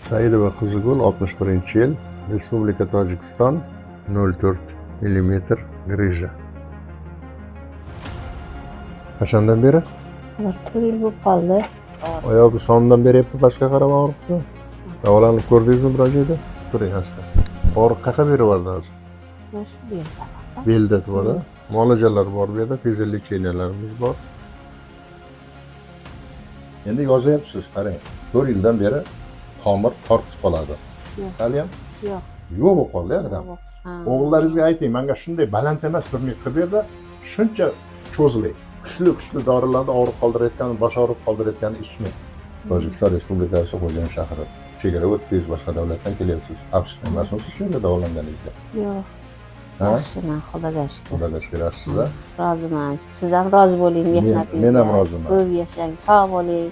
Saidova Qizigul 61-yil, Respublika Tojikiston, 04 mm grija. Qachondan beri? Bir 4 yil bo'lib qoldi. Oyog'i sonidan beryapti, boshqa qarab og'riqsa. Davolanib ko'rdingizmi biror joyda? Turing asta. Og'riq qayerga beryapti hozir? Shu yerda. Belda turadi. Muolajalar bor bu yerda, fizial lecheniyalarimiz bor. Endi yozyapsiz, qarang. 4 yildan beri tomir tortib qoladi. Yo'q. Haliyam Yo'q. yo'q bo'lib qoldi adam. Ha. O'g'illaringizga ayting, menga shunday baland emas turnik qilib berdi, shuncha cho'ziling. Kuchli dorilarni og'riq qoldirayotgan, bosh og'riq qoldirayotgan ichmang. Tojikiston Respublikasi Xo'jayin shahri. Chegara o'tdingiz, boshqa davlatdan kelyapsiz. Afsus emasmisiz shu yerda davolanganingizga? Yo'q. Ha? Yaxshiman, Xudoga shukr. Xudoga shukr, yaxshiz-a? Roziman. Siz ham rozi bo'ling mehnatingizga. Men ham roziman. Ko'p yashang, sog' bo'ling.